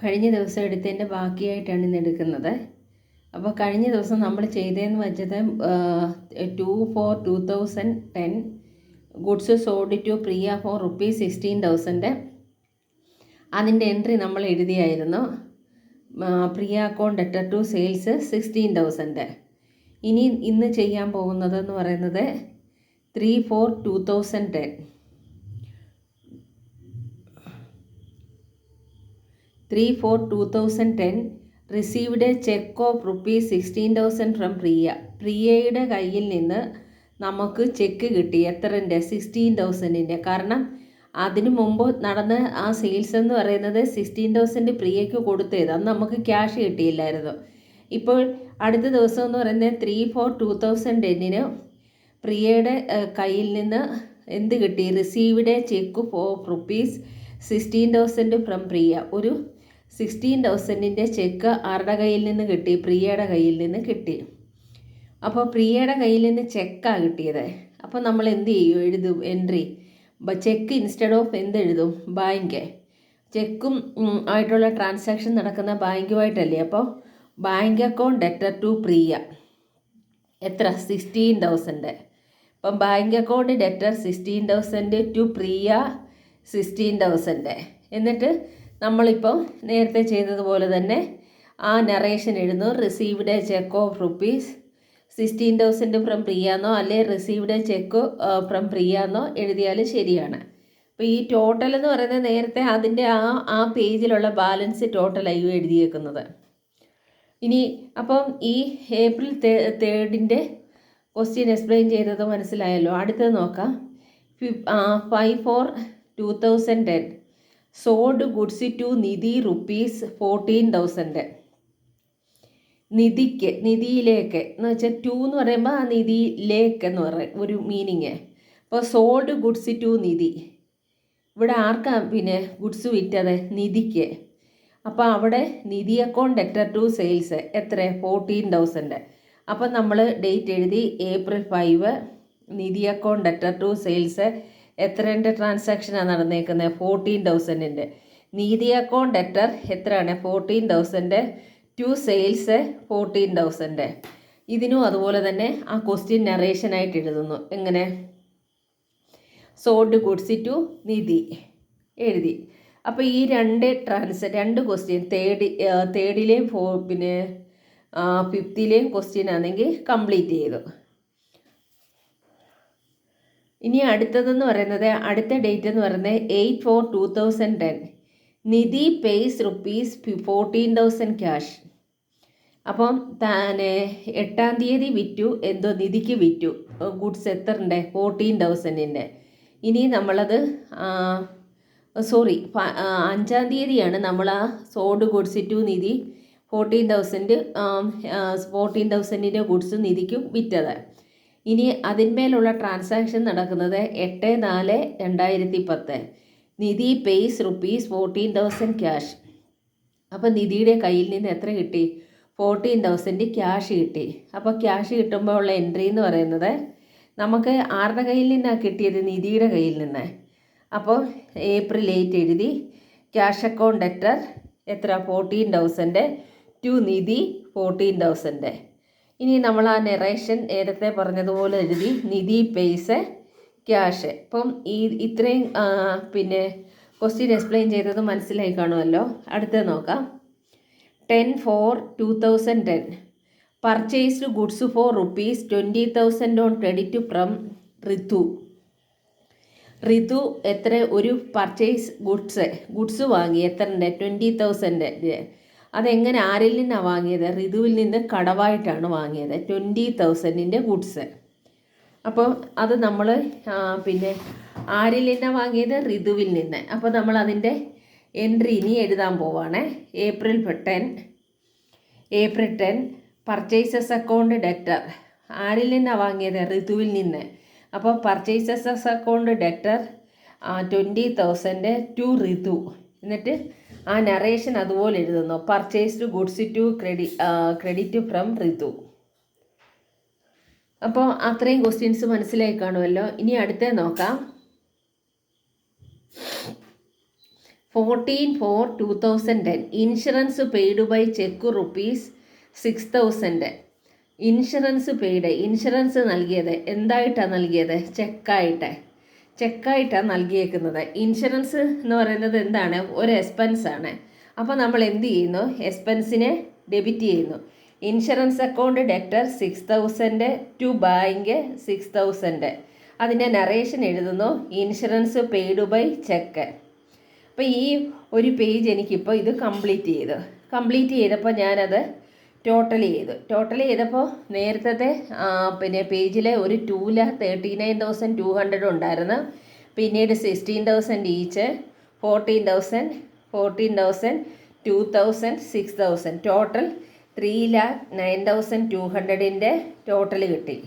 കഴിഞ്ഞ ദിവസം എടുത്തതിൻ്റെ ബാക്കിയായിട്ടാണ് ഇന്ന് എടുക്കുന്നത്. അപ്പോൾ കഴിഞ്ഞ ദിവസം നമ്മൾ ചെയ്തതെന്ന് വെച്ചത് 2/4/2010 goods sold to Priya for ₹16,000. അതിൻ്റെ എൻട്രി നമ്മൾ എഴുതിയായിരുന്നു. Priya account debtor to sales 16,000. ഇനി ഇന്ന് ചെയ്യാൻ പോകുന്നതെന്ന് പറയുന്നത് 3/4/2010 received a cheque of ₹16,000 from Priya. പ്രിയയുടെ കയ്യിൽ നിന്ന് നമുക്ക് ചെക്ക് കിട്ടി. എത്രൻ്റെ? 16,000ൻ്റെ. കാരണം അതിനു മുമ്പ് നടന്ന ആ സെയിൽസ് എന്ന് പറയുന്നത് 16,000 പ്രിയയ്ക്ക് കൊടുത്തത്. അന്ന് നമുക്ക് ക്യാഷ് കിട്ടിയില്ലായിരുന്നു. ഇപ്പോൾ അടുത്ത ദിവസം എന്ന് പറയുന്നത് 3/4/2010 പ്രിയയുടെ കയ്യിൽ നിന്ന് എന്ത് കിട്ടി? Received a cheque for ₹16,000 from Priya. ഒരു 16,000ൻ്റെ ചെക്ക് ആരുടെ കയ്യിൽ നിന്ന് കിട്ടി? പ്രിയയുടെ കയ്യിൽ നിന്ന് കിട്ടി. അപ്പോൾ പ്രിയയുടെ കയ്യിൽ നിന്ന് ചെക്കാണ് കിട്ടിയത്. അപ്പോൾ നമ്മൾ എന്ത് ചെയ്യും? എഴുതും എൻട്രി. ചെക്ക് ഇൻസ്റ്റെഡ് ഓഫ് എന്തെഴുതും? ബാങ്ക്. ചെക്കും ആയിട്ടുള്ള ട്രാൻസാക്ഷൻ നടക്കുന്ന ബാങ്കുമായിട്ടല്ലേ. അപ്പോൾ bank account debtor to Priya എത്ര? 16,000. അപ്പം bank account debtor 16,000 to Priya 16,000. എന്നിട്ട് നമ്മളിപ്പോൾ നേരത്തെ ചെയ്തതുപോലെ തന്നെ ആ നറേഷൻ എഴുതുന്നു. Received a cheque of ₹16,000 from Priya എന്നോ അല്ലെ received a cheque from Priya എന്നോ എഴുതിയാൽ ശരിയാണ്. അപ്പോൾ ഈ ടോട്ടൽ എന്ന് പറയുന്നത് നേരത്തെ അതിൻ്റെ ആ പേജിലുള്ള ബാലൻസ് ടോട്ടലായി എഴുതിയേക്കുന്നത്. ഇനി അപ്പം ഈ ഏപ്രിൽ 3 ക്വസ്റ്റ്യൻ എക്സ്പ്ലെയിൻ ചെയ്തത് മനസ്സിലായല്ലോ. അടുത്തത് നോക്കാം. 5/4/2010 സോൾഡ് ഗുഡ്സ് ടു നിധി ₹14,000. നിധിയിലേക്ക് എന്ന് വെച്ചാൽ ടു എന്ന് പറയുമ്പോൾ ആ നിധിയിലേക്ക് എന്ന് പറയും ഒരു മീനിങ്. അപ്പോൾ സോൾഡ് ഗുഡ്സ് ടു നിധി. ഇവിടെ ആർക്കാ പിന്നെ ഗുഡ്സ് വിറ്റത്? നിധിക്ക്. അപ്പോൾ അവിടെ Nidhi account debtor to sales എത്ര? 14,000. അപ്പം നമ്മൾ ഡേറ്റ് എഴുതി April 5. Nidhi account debtor to sales എത്രൻ്റെ ട്രാൻസാക്ഷനാണ് നടന്നേക്കുന്നത്? 14,000ൻ്റെ. നിധി അക്കൗണ്ട് ഡെറ്റർ എത്രയാണ്? 14,000 ടു സെയിൽസ് 14,000. ഇതിനും അതുപോലെ തന്നെ ആ ക്വസ്റ്റ്യൻ നറേഷനായിട്ട് എഴുതുന്നു. എങ്ങനെ? സോൾഡ് ഗുഡ്സ് ടു നിധി എഴുതി. അപ്പോൾ ഈ രണ്ട് ക്വസ്റ്റ്യൻ തേർഡിലെയും പിന്നെ 5ലെയും ക്വസ്റ്റ്യൻ ആണെങ്കിൽ കംപ്ലീറ്റ് ചെയ്തു. ഇനി അടുത്തതെന്ന് പറയുന്നത് അടുത്ത ഡേറ്റ് എന്ന് പറയുന്നത് 8/4/2010 നിധി പേയ്സ് ₹14,000 ക്യാഷ്. അപ്പം 8-ാം തീയതി വിറ്റു. എന്തോ നിധിക്ക് വിറ്റു ഗുഡ്സ് എത്രൻ്റെ? 14,000ൻ്റെ. ഇനി നമ്മളത് 5-ാം തീയതിയാണ് നമ്മൾ ആ സോൾഡ് ഗുഡ്സ് ടു നിധി 14,000ൻ്റെ ഗുഡ്സ് നിധിക്കും വിറ്റത്. ഇനി അതിന്മേലുള്ള ട്രാൻസാക്ഷൻ നടക്കുന്നത് 8/4/2010 നിധി പേയ്സ് ₹14,000 ക്യാഷ്. അപ്പോൾ നിധിയുടെ കയ്യിൽ നിന്ന് എത്ര കിട്ടി? 14,000 ക്യാഷ് കിട്ടി. അപ്പോൾ ക്യാഷ് കിട്ടുമ്പോൾ ഉള്ള എൻട്രി എന്ന് പറയുന്നത് നമുക്ക് ആരുടെ കയ്യിൽ നിന്നാണ് കിട്ടിയത്? നിധിയുടെ കയ്യിൽ നിന്ന്. അപ്പോൾ April 8 എഴുതി. ക്യാഷ് അക്കൗണ്ട് ഡെറ്റർ എത്ര? 14,000 ടു നിധി 14,000. ഇനി നമ്മൾ ആ നെറേഷൻ നേരത്തെ പറഞ്ഞതുപോലെ എഴുതി. നിധി പേയ്സ് ക്യാഷ്. ഇപ്പം ഇത്രയും പിന്നെ ക്വസ്റ്റ്യൻ എക്സ്പ്ലെയിൻ ചെയ്തത് മനസ്സിലായി കാണുമല്ലോ. അടുത്തത് നോക്കാം. 10/4/2010 purchased goods for ₹20,000 on credit from Ritu എത്ര? ഒരു പർച്ചേസ് ഗുഡ്സ് വാങ്ങി. എത്രൻ്റെ? 20,000. അതെങ്ങനെ ആരിൽ നിന്നാണ് വാങ്ങിയത്? ഋതുവിൽ നിന്ന് കടവായിട്ടാണ് വാങ്ങിയത് 20,000ൻ്റെ ഗുഡ്സ്. അപ്പോൾ അത് നമ്മൾ പിന്നെ ആരിൽ നിന്നാണ് വാങ്ങിയത്? ഋതുവിൽ നിന്ന്. അപ്പോൾ നമ്മൾ അതിൻ്റെ എൻട്രി ഇനി എഴുതാൻ പോവാണ്. April 10 പർച്ചേസസ് അക്കൗണ്ട് ഡെറ്റർ ആരിൽ നിന്നാണ് വാങ്ങിയത്? ഋതുവിൽ നിന്ന്. അപ്പോൾ purchases account debtor 20,000 to Ritu. എന്നിട്ട് ആ നറേഷൻ അതുപോലെ എഴുതുന്നു. Purchased goods to credit from Ritu. അപ്പോൾ അത്രയും ക്വസ്റ്റ്യൻസ് മനസ്സിലായി കാണുമല്ലോ. ഇനി അടുത്തത് നോക്കാം. 14/4/2010 insurance paid by cheque ₹6,000. Insurance നൽകിയത് എന്തായിട്ടാണ് നൽകിയത്? ചെക്കായിട്ടാണ് നൽകിയേക്കുന്നത്. ഇൻഷുറൻസ് എന്ന് പറയുന്നത് എന്താണ്? ഒരു എക്സ്പെൻസാണ്. അപ്പോൾ നമ്മൾ എന്ത് ചെയ്യുന്നു? എക്സ്പെൻസിനെ ഡെബിറ്റ് ചെയ്യുന്നു. Insurance account debtor 6,000 to bank 6,000. അതിൻ്റെ നറേഷൻ എഴുതുന്നു ഇൻഷുറൻസ് പെയ്ഡ് ബൈ ചെക്ക്. അപ്പോൾ ഈ ഒരു പേജ് എനിക്കിപ്പോൾ ഇത് കംപ്ലീറ്റ് ചെയ്തപ്പോൾ ഞാനത് ടോട്ടൽ ചെയ്തപ്പോൾ നേരത്തെ പേജിൽ ഒരു 2,39,200 ഉണ്ടായിരുന്നു. പിന്നീട് 16,000 ഈച്ച്, 14,000, 2,000, 6,000 ടോട്ടൽ 3,09,200 ടോട്ടൽ കിട്ടി.